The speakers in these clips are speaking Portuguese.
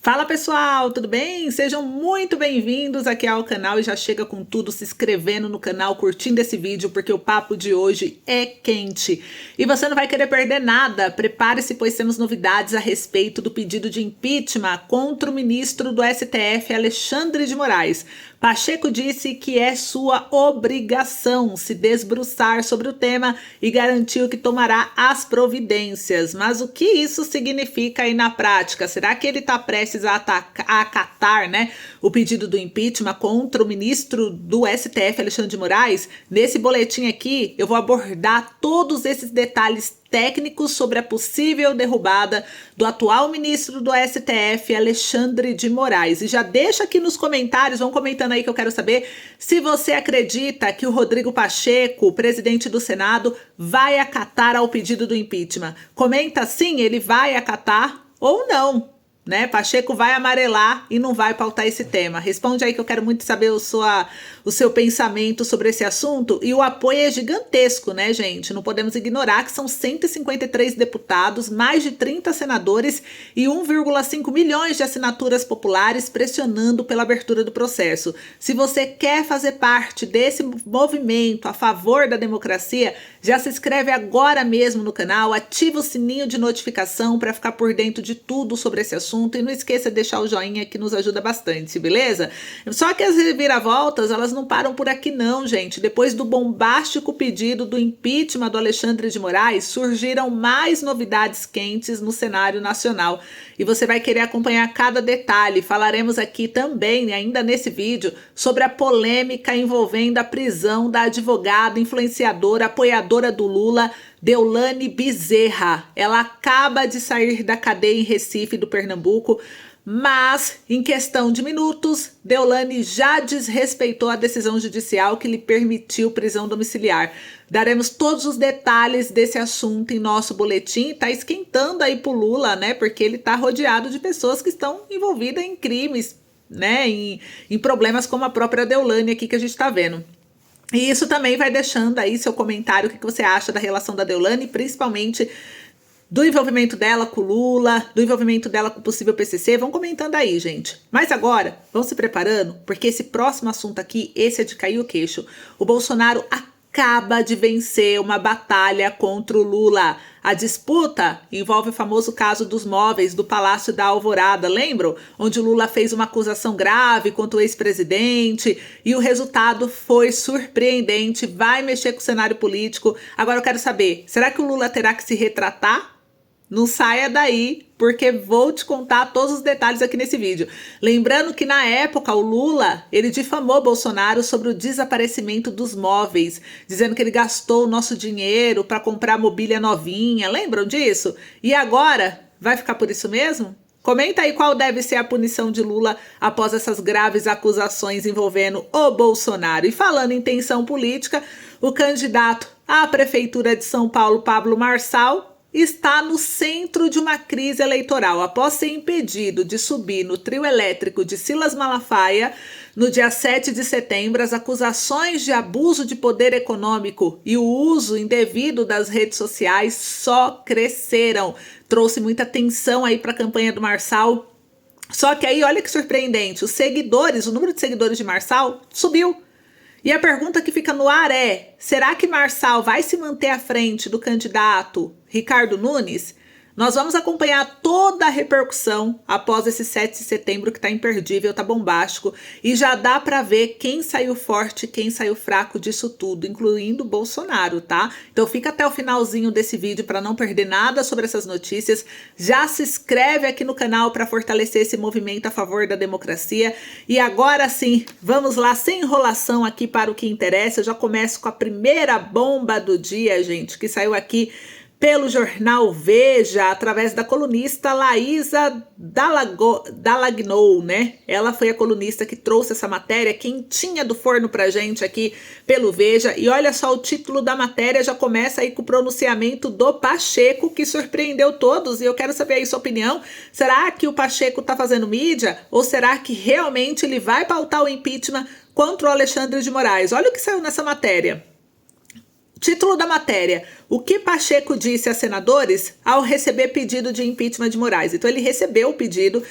Fala pessoal, tudo bem? Sejam muito bem-vindos aqui ao canal e já chega com tudo se inscrevendo no canal, curtindo esse vídeo porque o papo de hoje é quente. E você não vai querer perder nada, prepare-se pois temos novidades a respeito do pedido de impeachment contra o ministro do STF, Alexandre de Moraes. Pacheco disse que é sua obrigação se debruçar sobre o tema e garantiu que tomará as providências. Mas o que isso significa aí na prática? Será que ele está prestes a acatar, o pedido do impeachment contra o ministro do STF, Alexandre de Moraes? Nesse boletim aqui, eu vou abordar todos esses detalhes técnicos sobre a possível derrubada do atual ministro do STF, Alexandre de Moraes. E já deixa aqui nos comentários, vão comentando aí que eu quero saber se você acredita que o Rodrigo Pacheco, presidente do Senado, vai acatar ao pedido do impeachment. Comenta sim, ele vai acatar ou não. Pacheco vai amarelar e não vai pautar esse tema. Responde aí que eu quero muito saber o seu pensamento sobre esse assunto. E o apoio é gigantesco, gente? Não podemos ignorar que são 153 deputados, mais de 30 senadores e 1,5 milhões de assinaturas populares pressionando pela abertura do processo. Se você quer fazer parte desse movimento a favor da democracia, já se inscreve agora mesmo no canal, ativa o sininho de notificação para ficar por dentro de tudo sobre esse assunto. E não esqueça de deixar o joinha que nos ajuda bastante, beleza? Só que as reviravoltas, elas não param por aqui não, gente. Depois do bombástico pedido do impeachment do Alexandre de Moraes, surgiram mais novidades quentes no cenário nacional. E você vai querer acompanhar cada detalhe. Falaremos aqui também, ainda nesse vídeo, sobre a polêmica envolvendo a prisão da advogada, influenciadora, apoiadora do Lula, Deolane Bezerra. Ela acaba de sair da cadeia em Recife, do Pernambuco, mas em questão de minutos, Deolane já desrespeitou a decisão judicial que lhe permitiu prisão domiciliar. Daremos todos os detalhes desse assunto em nosso boletim. Tá esquentando aí pro Lula, porque ele tá rodeado de pessoas que estão envolvidas em crimes, em problemas como a própria Deolane aqui que a gente tá vendo. E isso também vai deixando aí seu comentário, o que você acha da relação da Deolane, principalmente do envolvimento dela com o Lula, do envolvimento dela com o possível PCC. Vão comentando aí, gente. Mas agora, vão se preparando, porque esse próximo assunto aqui, esse é de cair o queixo. O Bolsonaro acaba de vencer uma batalha contra o Lula. A disputa envolve o famoso caso dos móveis do Palácio da Alvorada, lembram? Onde o Lula fez uma acusação grave contra o ex-presidente e o resultado foi surpreendente, vai mexer com o cenário político. Agora eu quero saber, será que o Lula terá que se retratar? Não saia daí, porque vou te contar todos os detalhes aqui nesse vídeo. Lembrando que na época o Lula, ele difamou Bolsonaro sobre o desaparecimento dos móveis, dizendo que ele gastou o nosso dinheiro para comprar mobília novinha, lembram disso? E agora, vai ficar por isso mesmo? Comenta aí qual deve ser a punição de Lula após essas graves acusações envolvendo o Bolsonaro. E falando em tensão política, o candidato à Prefeitura de São Paulo, Pablo Marçal, está no centro de uma crise eleitoral após ser impedido de subir no trio elétrico de Silas Malafaia no dia 7 de setembro. As acusações de abuso de poder econômico e o uso indevido das redes sociais só cresceram. Trouxe muita tensão aí para a campanha do Marçal. Só que aí, olha que surpreendente, o número de seguidores de Marçal subiu. E a pergunta que fica no ar é: será que Marçal vai se manter à frente do candidato Ricardo Nunes? Nós vamos acompanhar toda a repercussão após esse 7 de setembro que tá imperdível, tá bombástico. E já dá para ver quem saiu forte e quem saiu fraco disso tudo, incluindo o Bolsonaro, tá? Então fica até o finalzinho desse vídeo para não perder nada sobre essas notícias. Já se inscreve aqui no canal para fortalecer esse movimento a favor da democracia. E agora sim, vamos lá, sem enrolação aqui para o que interessa. Eu já começo com a primeira bomba do dia, gente, que saiu aqui pelo jornal Veja, através da colunista Laísa Dallagnou, Ela foi a colunista que trouxe essa matéria quentinha do forno pra gente aqui pelo Veja. E olha só, o título da matéria já começa aí com o pronunciamento do Pacheco, que surpreendeu todos. E eu quero saber aí sua opinião. Será que o Pacheco tá fazendo mídia? Ou será que realmente ele vai pautar o impeachment contra o Alexandre de Moraes? Olha o que saiu nessa matéria. Título da matéria: o que Pacheco disse a senadores ao receber pedido de impeachment de Moraes. Então ele recebeu o pedido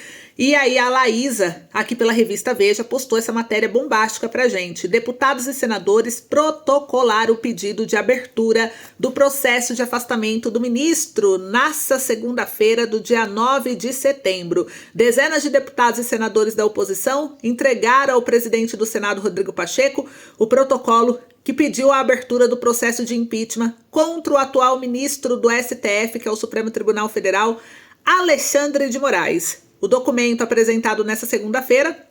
e aí a Laísa, aqui pela revista Veja, postou essa matéria bombástica pra gente. Deputados e senadores protocolaram o pedido de abertura do processo de afastamento do ministro nesta segunda-feira do dia 9 de setembro. Dezenas de deputados e senadores da oposição entregaram ao presidente do Senado, Rodrigo Pacheco, o protocolo que pediu a abertura do processo de impeachment contra o atual ministro do STF, que é o Supremo Tribunal Federal, Alexandre de Moraes. O documento apresentado nesta segunda-feira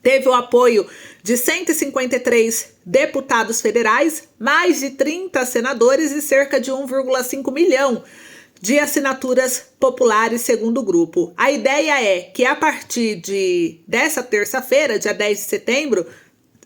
teve o apoio de 153 deputados federais, mais de 30 senadores e cerca de 1,5 milhão de assinaturas populares, segundo o grupo. A ideia é que a partir dessa terça-feira, dia 10 de setembro,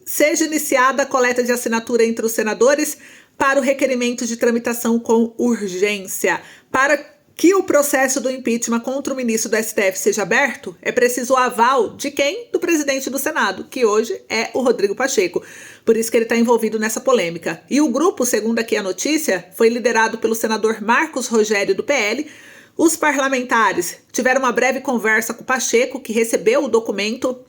seja iniciada a coleta de assinatura entre os senadores para o requerimento de tramitação com urgência. Para que o processo do impeachment contra o ministro do STF seja aberto, é preciso o aval de quem? Do presidente do Senado, que hoje é o Rodrigo Pacheco. Por isso que ele está envolvido nessa polêmica. E o grupo, segundo aqui a notícia, foi liderado pelo senador Marcos Rogério, do PL. Os parlamentares tiveram uma breve conversa com o Pacheco, que recebeu o documento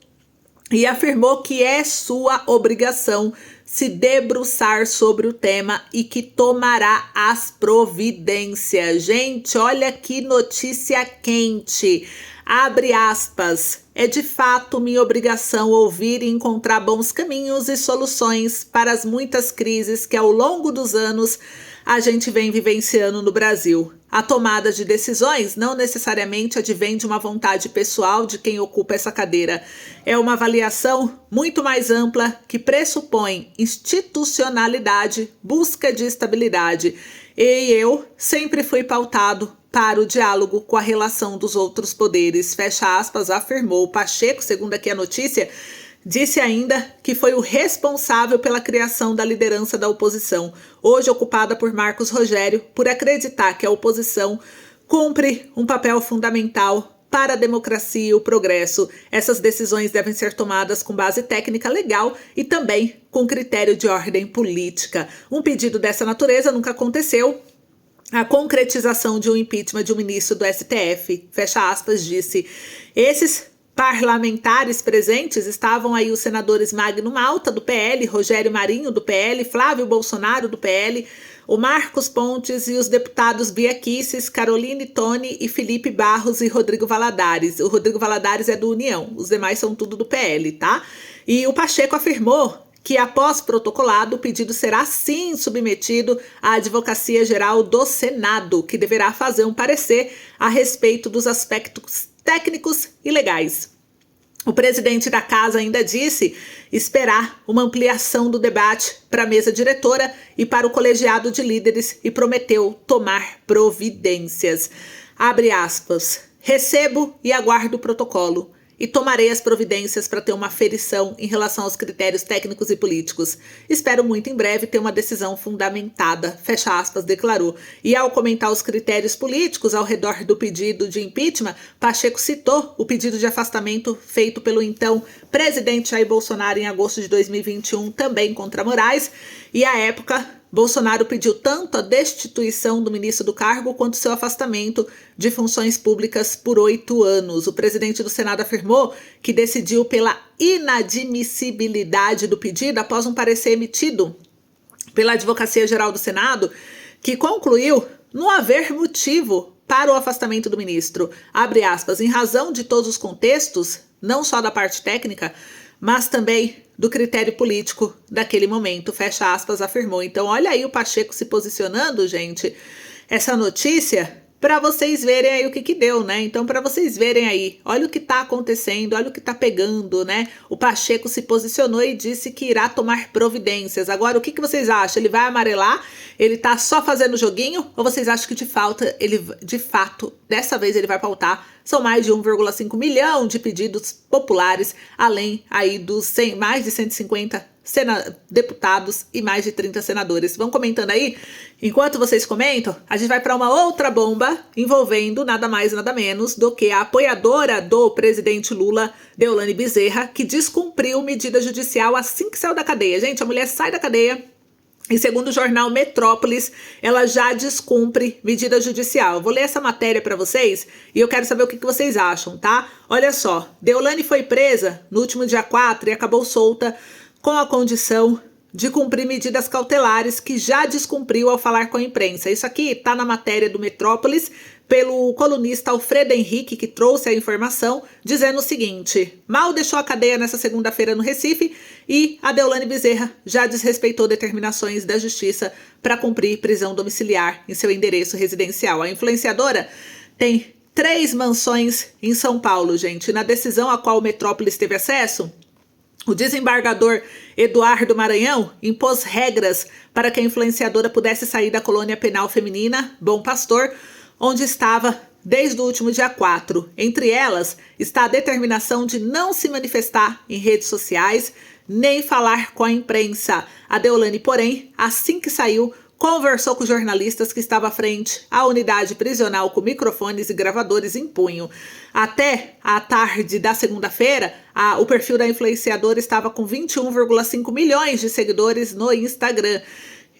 e afirmou que é sua obrigação se debruçar sobre o tema e que tomará as providências. Gente, olha que notícia quente. Abre aspas. É de fato minha obrigação ouvir e encontrar bons caminhos e soluções para as muitas crises que ao longo dos anos a gente vem vivenciando no Brasil. A tomada de decisões não necessariamente advém de uma vontade pessoal de quem ocupa essa cadeira. É uma avaliação muito mais ampla que pressupõe institucionalidade, busca de estabilidade. E eu sempre fui pautado para o diálogo com a relação dos outros poderes. Fecha aspas, afirmou Pacheco, segundo aqui a notícia. Disse ainda que foi o responsável pela criação da liderança da oposição, hoje ocupada por Marcos Rogério, por acreditar que a oposição cumpre um papel fundamental para a democracia e o progresso. Essas decisões devem ser tomadas com base técnica legal e também com critério de ordem política. Um pedido dessa natureza nunca aconteceu. A concretização de um impeachment de um ministro do STF, fecha aspas, disse. Esses parlamentares presentes estavam aí os senadores Magno Malta, do PL, Rogério Marinho, do PL, Flávio Bolsonaro, do PL, o Marcos Pontes e os deputados Bia Kicis, Caroline Toni e Felipe Barros e Rodrigo Valadares. O Rodrigo Valadares é do União, os demais são tudo do PL, tá? E o Pacheco afirmou que após protocolado, o pedido será sim submetido à Advocacia Geral do Senado, que deverá fazer um parecer a respeito dos aspectos técnicos e legais. O presidente da casa ainda disse esperar uma ampliação do debate para a mesa diretora e para o colegiado de líderes e prometeu tomar providências. Abre aspas. Recebo e aguardo o protocolo e tomarei as providências para ter uma aferição em relação aos critérios técnicos e políticos. Espero muito em breve ter uma decisão fundamentada, fecha aspas, declarou. E ao comentar os critérios políticos ao redor do pedido de impeachment, Pacheco citou o pedido de afastamento feito pelo então presidente Jair Bolsonaro em agosto de 2021, também contra Moraes, e à época Bolsonaro pediu tanto a destituição do ministro do cargo quanto seu afastamento de funções públicas por 8 anos. O presidente do Senado afirmou que decidiu pela inadmissibilidade do pedido após um parecer emitido pela Advocacia Geral do Senado, que concluiu não haver motivo para o afastamento do ministro. Abre aspas, em razão de todos os contextos, não só da parte técnica, mas também do critério político daquele momento, fecha aspas, afirmou. Então, olha aí o Pacheco se posicionando, gente, essa notícia, para vocês verem aí o que deu, né? Então, para vocês verem aí, olha o que tá acontecendo, olha o que tá pegando, né? O Pacheco se posicionou e disse que irá tomar providências. Agora, o que vocês acham? Ele vai amarelar? Ele tá só fazendo joguinho? Ou vocês acham que de fato, dessa vez ele vai pautar? São mais de 1,5 milhão de pedidos populares, além aí dos mais de 150 deputados e mais de 30 senadores. Vão comentando aí? Enquanto vocês comentam, a gente vai para uma outra bomba envolvendo nada mais nada menos do que a apoiadora do presidente Lula, Deolane Bezerra, que descumpriu medida judicial assim que saiu da cadeia. Gente, a mulher sai da cadeia E segundo o jornal Metrópolis, ela já descumpre medida judicial. Eu vou ler essa matéria para vocês e eu quero saber o que vocês acham, tá? Olha só, Deolane foi presa no último dia 4 e acabou solta com a condição de cumprir medidas cautelares que já descumpriu ao falar com a imprensa. Isso aqui tá na matéria do Metrópolis, pelo colunista Alfredo Henrique, que trouxe a informação, dizendo o seguinte: mal deixou a cadeia nessa segunda-feira no Recife e a Deolane Bezerra já desrespeitou determinações da justiça para cumprir prisão domiciliar em seu endereço residencial. A influenciadora tem 3 mansões em São Paulo, gente. Na decisão a qual o Metrópolis teve acesso, o desembargador Eduardo Maranhão impôs regras para que a influenciadora pudesse sair da colônia penal feminina Bom Pastor, onde estava desde o último dia 4. Entre elas está a determinação de não se manifestar em redes sociais, nem falar com a imprensa. A Deolane, porém, assim que saiu, conversou com jornalistas que estavam à frente à unidade prisional com microfones e gravadores em punho. Até a tarde da segunda-feira, o perfil da influenciadora estava com 21,5 milhões de seguidores no Instagram.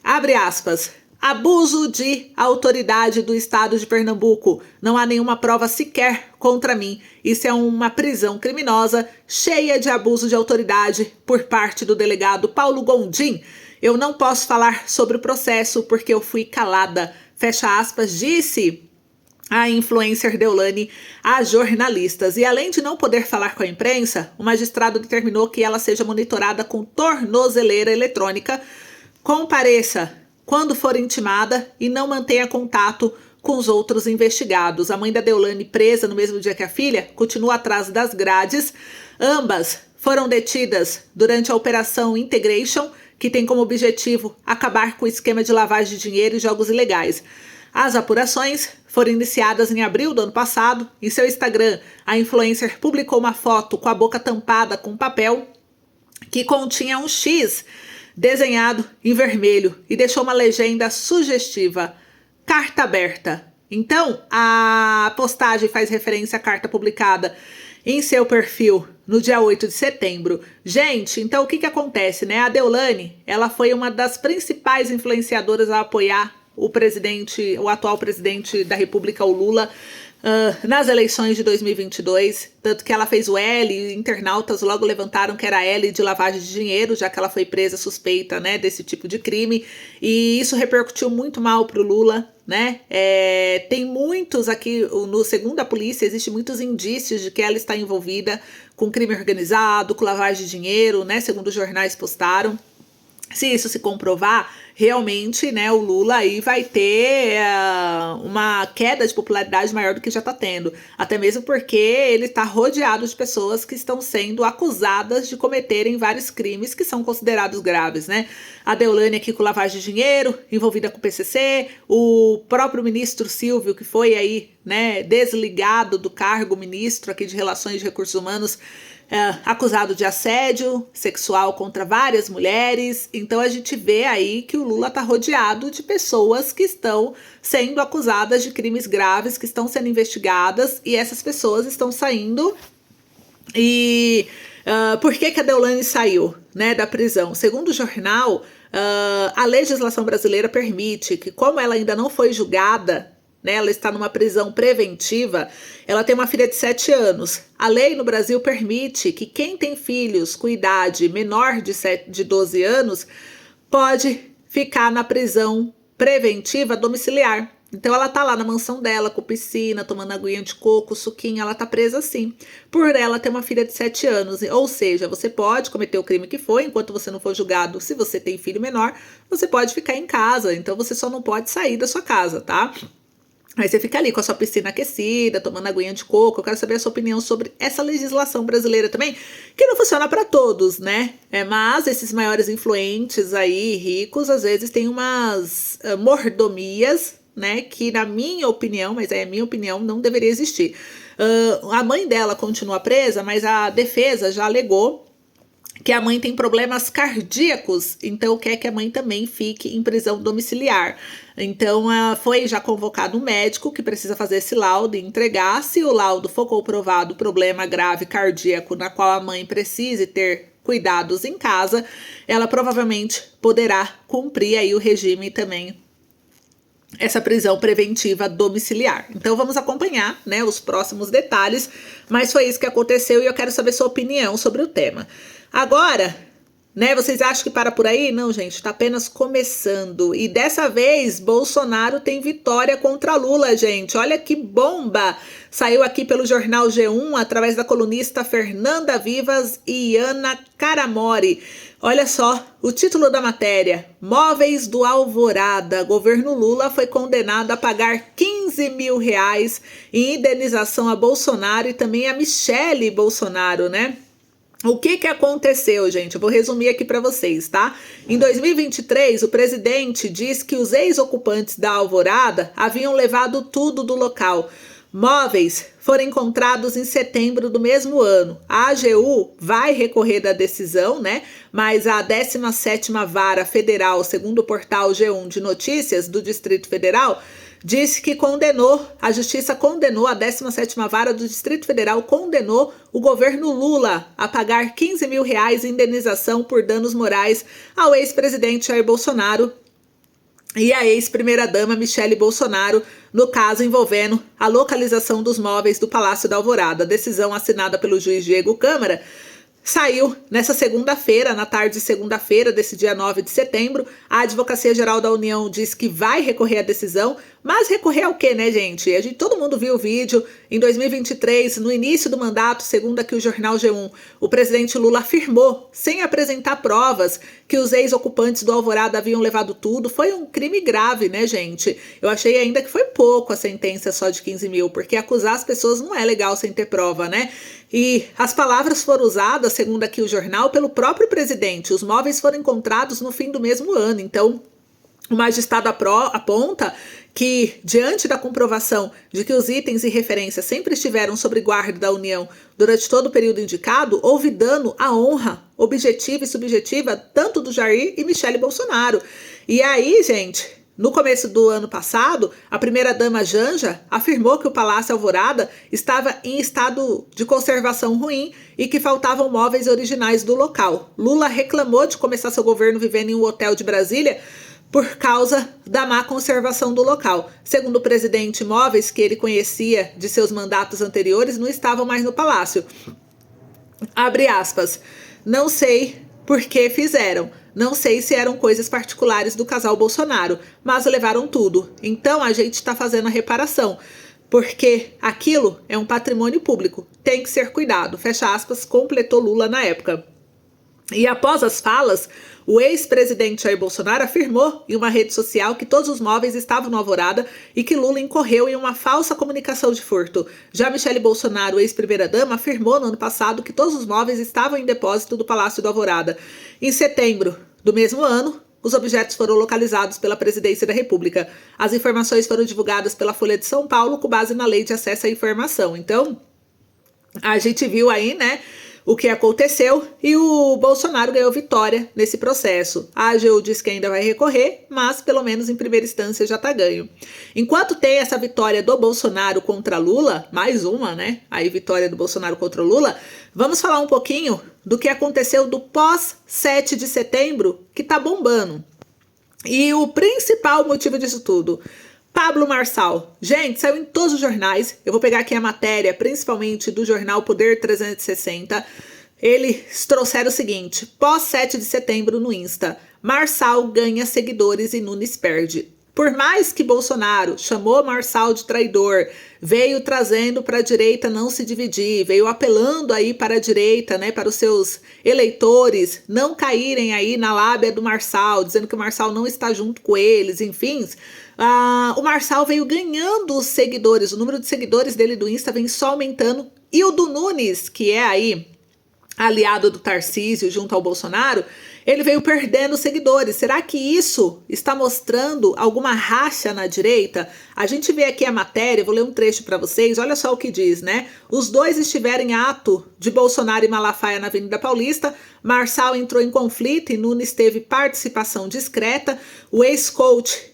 Abre aspas. Abuso de autoridade do estado de Pernambuco. Não há nenhuma prova sequer contra mim. Isso é uma prisão criminosa, cheia de abuso de autoridade por parte do delegado Paulo Gondim. Eu não posso falar sobre o processo porque eu fui calada. Fecha aspas, disse a influencer Deolane a jornalistas. E além de não poder falar com a imprensa, o magistrado determinou que ela seja monitorada com tornozeleira eletrônica, compareça quando for intimada e não mantenha contato com os outros investigados. A mãe da Deolane, presa no mesmo dia que a filha, continua atrás das grades. Ambas foram detidas durante a Operação Integration, que tem como objetivo acabar com o esquema de lavagem de dinheiro e jogos ilegais. As apurações foram iniciadas em abril do ano passado. Em seu Instagram, a influencer publicou uma foto com a boca tampada com papel que continha um X desenhado em vermelho e deixou uma legenda sugestiva: carta aberta. Então, a postagem faz referência à carta publicada em seu perfil no dia 8 de setembro. Gente, então o que acontece, né? A Deolane, ela foi uma das principais influenciadoras a apoiar o atual presidente da República, o Lula, nas eleições de 2022, tanto que ela fez o L, e internautas logo levantaram que era L de lavagem de dinheiro, já que ela foi presa suspeita, né, desse tipo de crime, e isso repercutiu muito mal para o Lula, né? Tem muitos aqui, segundo a polícia, existem muitos indícios de que ela está envolvida com crime organizado, com lavagem de dinheiro, né, segundo os jornais postaram. Se isso se comprovar, realmente, né, o Lula aí vai ter uma queda de popularidade maior do que já está tendo. Até mesmo porque ele está rodeado de pessoas que estão sendo acusadas de cometerem vários crimes que são considerados graves, né? A Deolane aqui com lavagem de dinheiro, envolvida com o PCC, o próprio ministro Silvio, que foi aí, né, desligado do cargo ministro aqui de Relações de Recursos Humanos, acusado de assédio sexual contra várias mulheres. Então a gente vê aí que o Lula está rodeado de pessoas que estão sendo acusadas de crimes graves, que estão sendo investigadas, e essas pessoas estão saindo. E por que a Deolane saiu, né, da prisão? Segundo o jornal, a legislação brasileira permite que, como ela ainda não foi julgada, né, ela está numa prisão preventiva, ela tem uma filha de 7 anos. A lei no Brasil permite que quem tem filhos com idade menor de 12 anos pode ficar na prisão preventiva domiciliar. Então ela tá lá na mansão dela, com piscina, tomando aguinha de coco, suquinho, ela tá presa assim, por ela ter uma filha de 7 anos. Ou seja, você pode cometer o crime que foi, enquanto você não for julgado. Se você tem filho menor, você pode ficar em casa, então você só não pode sair da sua casa, tá? Aí você fica ali com a sua piscina aquecida, tomando aguinha de coco. Eu quero saber a sua opinião sobre essa legislação brasileira também, que não funciona para todos, né? Mas esses maiores influentes aí, ricos, às vezes tem umas mordomias, né? Que na minha opinião, mas é a minha opinião, não deveria existir. A mãe dela continua presa, mas a defesa já alegou que a mãe tem problemas cardíacos, então quer que a mãe também fique em prisão domiciliar. Então foi já convocado um médico que precisa fazer esse laudo e entregar. Se o laudo for comprovado problema grave cardíaco na qual a mãe precise ter cuidados em casa, ela provavelmente poderá cumprir aí o regime também, essa prisão preventiva domiciliar. Então vamos acompanhar, né, os próximos detalhes, mas foi isso que aconteceu e eu quero saber sua opinião sobre o tema. Agora, né, vocês acham que para por aí? Não, gente, está apenas começando. E dessa vez, Bolsonaro tem vitória contra Lula, gente. Olha que bomba! Saiu aqui pelo jornal G1, através da colunista Fernanda Vivas e Ana Caramori. Olha só, o título da matéria: Móveis do Alvorada. Governo Lula foi condenado a pagar 15 mil reais em indenização a Bolsonaro e também a Michele Bolsonaro, né? O que aconteceu, gente? Eu vou resumir aqui para vocês, tá? Em 2023, o presidente diz que os ex-ocupantes da Alvorada haviam levado tudo do local. Móveis foram encontrados em setembro do mesmo ano. A AGU vai recorrer da decisão, né? Mas a 17ª Vara Federal, segundo o portal G1 de Notícias do Distrito Federal, disse que a justiça condenou, a 17ª Vara do Distrito Federal condenou o governo Lula a pagar 15 mil reais em indenização por danos morais ao ex-presidente Jair Bolsonaro e a ex-primeira-dama Michele Bolsonaro, no caso envolvendo a localização dos móveis do Palácio da Alvorada. A decisão assinada pelo juiz Diego Câmara saiu nessa segunda-feira, na tarde de segunda-feira, desse dia 9 de setembro. A Advocacia Geral da União diz que vai recorrer à decisão, mas recorrer ao quê, né, gente? Todo mundo viu o vídeo. Em 2023, no início do mandato, segundo aqui o jornal G1, o presidente Lula afirmou, sem apresentar provas, que os ex-ocupantes do Alvorada haviam levado tudo. Foi um crime grave, né, gente? Eu achei ainda que foi pouco a sentença só de 15 mil, porque acusar as pessoas não é legal sem ter prova, né? E as palavras foram usadas, segundo aqui o jornal, pelo próprio presidente. Os móveis foram encontrados no fim do mesmo ano. Então, o magistrado aponta que, diante da comprovação de que os itens e referências sempre estiveram sob guarda da União durante todo o período indicado, houve dano à honra objetiva e subjetiva tanto do Jair e Michele Bolsonaro. E aí, gente, no começo do ano passado, a primeira-dama Janja afirmou que o Palácio Alvorada estava em estado de conservação ruim e que faltavam móveis originais do local. Lula reclamou de começar seu governo vivendo em um hotel de Brasília por causa da má conservação do local. Segundo o presidente, móveis que ele conhecia de seus mandatos anteriores não estavam mais no palácio. Abre aspas. Não sei por que fizeram. Não sei se eram coisas particulares do casal Bolsonaro, mas levaram tudo. Então a gente está fazendo a reparação, porque aquilo é um patrimônio público, tem que ser cuidado. Fecha aspas, completou Lula na época. E após as falas, o ex-presidente Jair Bolsonaro afirmou em uma rede social que todos os móveis estavam no Alvorada e que Lula incorreu em uma falsa comunicação de furto. Já Michele Bolsonaro, ex-primeira-dama, afirmou no ano passado que todos os móveis estavam em depósito do Palácio do Alvorada. Em setembro do mesmo ano, os objetos foram localizados pela Presidência da República. As informações foram divulgadas pela Folha de São Paulo com base na Lei de Acesso à Informação. Então, a gente viu aí, né, o que aconteceu e o Bolsonaro ganhou vitória nesse processo. A AGU diz que ainda vai recorrer, mas pelo menos em primeira instância já tá ganho. Enquanto tem essa vitória do Bolsonaro contra Lula, mais uma, né? Aí vitória do Bolsonaro contra Lula, vamos falar um pouquinho do que aconteceu do pós 7 de setembro, que tá bombando. E o principal motivo disso tudo: Pablo Marçal. Gente, saiu em todos os jornais. Eu vou pegar aqui a matéria, principalmente do jornal Poder 360. Eles trouxeram o seguinte: pós 7 de setembro no Insta, Marçal ganha seguidores e Nunes perde. Por mais que Bolsonaro chamou Marçal de traidor, veio trazendo para a direita não se dividir, veio apelando aí para a direita, né, para os seus eleitores não caírem aí na lábia do Marçal, dizendo que o Marçal não está junto com eles, enfim. O Marçal veio ganhando os seguidores, o número de seguidores dele do Insta vem só aumentando. E o do Nunes, que é aí aliado do Tarcísio junto ao Bolsonaro, ele veio perdendo seguidores. Será que isso está mostrando alguma racha na direita? A gente vê aqui a matéria, vou ler um trecho para vocês, olha só o que diz, né? Os dois estiveram em ato de Bolsonaro e Malafaia na Avenida Paulista, Marçal entrou em conflito e Nunes teve participação discreta, o ex-coach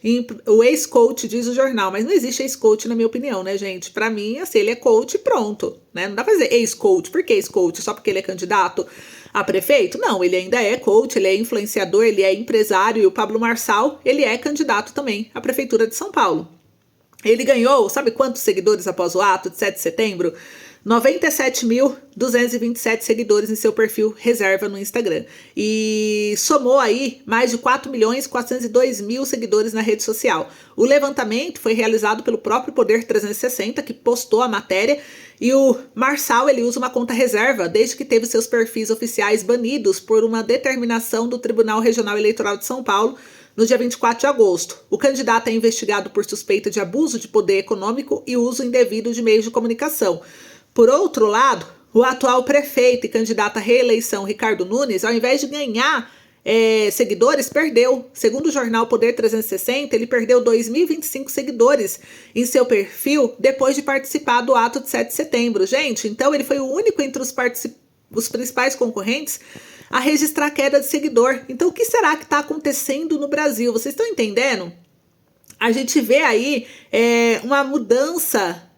diz o jornal, mas não existe ex-coach na minha opinião, né, gente? Para mim, assim, ele é coach e pronto, né? Não dá pra dizer ex-coach, por que ex-coach? Só porque ele é candidato? a prefeito? Não, ele ainda é coach, ele é influenciador, ele é empresário, e o Pablo Marçal, ele é candidato também à Prefeitura de São Paulo. Ele ganhou, sabe quantos seguidores após o ato de 7 de setembro? 97.227 seguidores em seu perfil reserva no Instagram. E somou aí mais de 4.402.000 seguidores na rede social. O levantamento foi realizado pelo próprio Poder 360, que postou a matéria. E o Marçal, ele usa uma conta reserva desde que teve seus perfis oficiais banidos por uma determinação do Tribunal Regional Eleitoral de São Paulo, no dia 24 de agosto. O candidato é investigado por suspeita de abuso de poder econômico e uso indevido de meios de comunicação. Por outro lado, o atual prefeito e candidato à reeleição, Ricardo Nunes, ao invés de ganhar seguidores, perdeu. Segundo o jornal Poder 360, ele perdeu 2.025 seguidores em seu perfil depois de participar do ato de 7 de setembro. Gente, então ele foi o único entre os principais concorrentes a registrar queda de seguidor. Então, o que será que está acontecendo no Brasil? Vocês estão entendendo? A gente vê aí uma mudança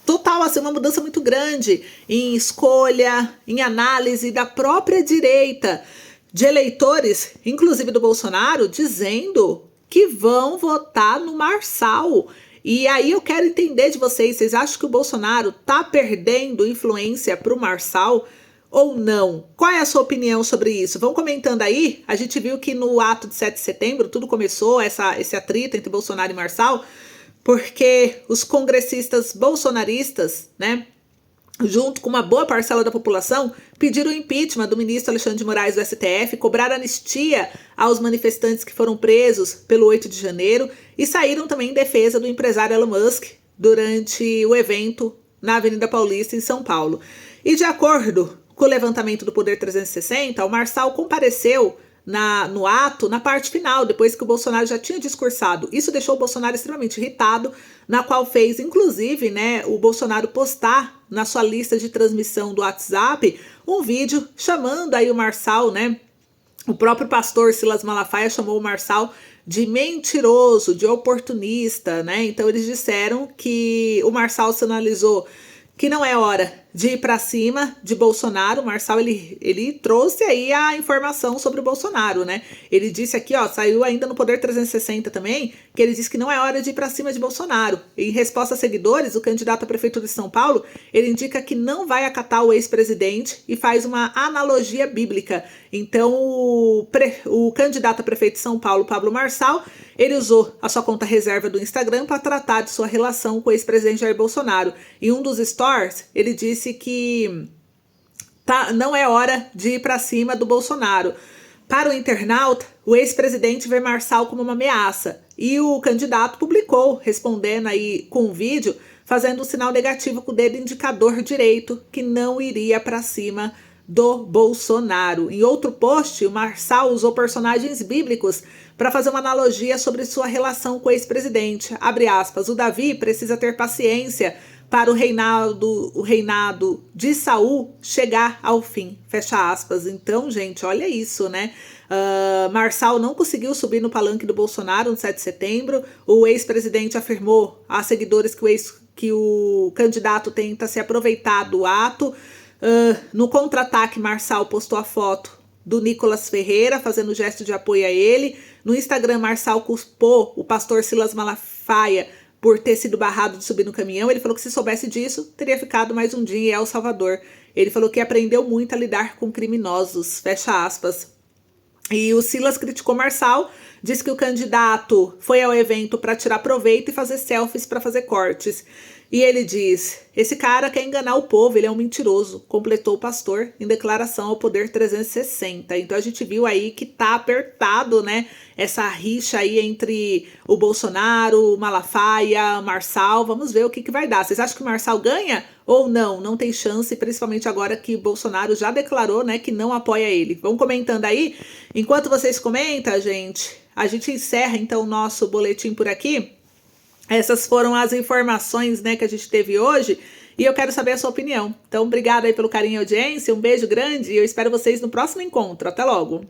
total, assim, uma mudança muito grande em escolha, em análise da própria direita, de eleitores, inclusive do Bolsonaro, dizendo que vão votar no Marçal. E aí eu quero entender de vocês acham que o Bolsonaro tá perdendo influência para o Marçal ou não? Qual é a sua opinião sobre isso? Vão comentando aí. A gente viu que no ato de 7 de setembro tudo começou, esse atrito entre Bolsonaro e Marçal, porque os congressistas bolsonaristas, né, junto com uma boa parcela da população, pediram o impeachment do ministro Alexandre de Moraes do STF, cobraram anistia aos manifestantes que foram presos pelo 8 de janeiro e saíram também em defesa do empresário Elon Musk durante o evento na Avenida Paulista, em São Paulo. E de acordo com o levantamento do Poder 360, o Marçal compareceu no ato, na parte final, depois que o Bolsonaro já tinha discursado. Isso deixou o Bolsonaro extremamente irritado, na qual fez, inclusive, né, o Bolsonaro postar na sua lista de transmissão do WhatsApp um vídeo chamando aí o Marçal, né? O próprio pastor Silas Malafaia chamou o Marçal de mentiroso, de oportunista, né? Então eles disseram que o Marçal sinalizou que não é hora de ir para cima de Bolsonaro. O Marçal, ele trouxe aí a informação sobre o Bolsonaro, né? Ele disse aqui, ó, saiu ainda no Poder 360 também, que ele disse que não é hora de ir para cima de Bolsonaro. Em resposta a seguidores, o candidato à Prefeitura de São Paulo, ele indica que não vai acatar o ex-presidente e faz uma analogia bíblica. Então, o candidato a prefeito de São Paulo, Pablo Marçal, ele usou a sua conta reserva do Instagram para tratar de sua relação com o ex-presidente Jair Bolsonaro. Em um dos stories, ele disse que não é hora de ir para cima do Bolsonaro. Para o internauta, o ex-presidente vê Marçal como uma ameaça. E o candidato publicou, respondendo aí com um vídeo, fazendo um sinal negativo com o dedo indicador direito, que não iria para cima do Bolsonaro. Em outro post, o Marçal usou personagens bíblicos para fazer uma analogia sobre sua relação com o ex-presidente. Abre aspas, o Davi precisa ter paciência para o reinado de Saul chegar ao fim. Fecha aspas. Então, gente, olha isso, né? Marçal não conseguiu subir no palanque do Bolsonaro no 7 de setembro. O ex-presidente afirmou a seguidores que o candidato tenta se aproveitar do ato. No contra-ataque, Marçal postou a foto do Nicolas Ferreira, fazendo gesto de apoio a ele. No Instagram, Marçal culpou o pastor Silas Malafaia por ter sido barrado de subir no caminhão. Ele falou que se soubesse disso, teria ficado mais um dia em El Salvador. Ele falou que aprendeu muito a lidar com criminosos, fecha aspas. E o Silas criticou Marçal, disse que o candidato foi ao evento para tirar proveito e fazer selfies para fazer cortes. E ele diz, esse cara quer enganar o povo, ele é um mentiroso, completou o pastor em declaração ao Poder 360. Então a gente viu aí que tá apertado, né, essa rixa aí entre o Bolsonaro, o Malafaia, Marçal. Vamos ver o que vai dar. Vocês acham que o Marçal ganha ou não? Não tem chance, principalmente agora que o Bolsonaro já declarou, né, que não apoia ele. Vão comentando aí. Enquanto vocês comentam, a gente encerra então o nosso boletim por aqui. Essas foram as informações, né, que a gente teve hoje e eu quero saber a sua opinião. Então, obrigada aí pelo carinho e audiência, um beijo grande e eu espero vocês no próximo encontro. Até logo!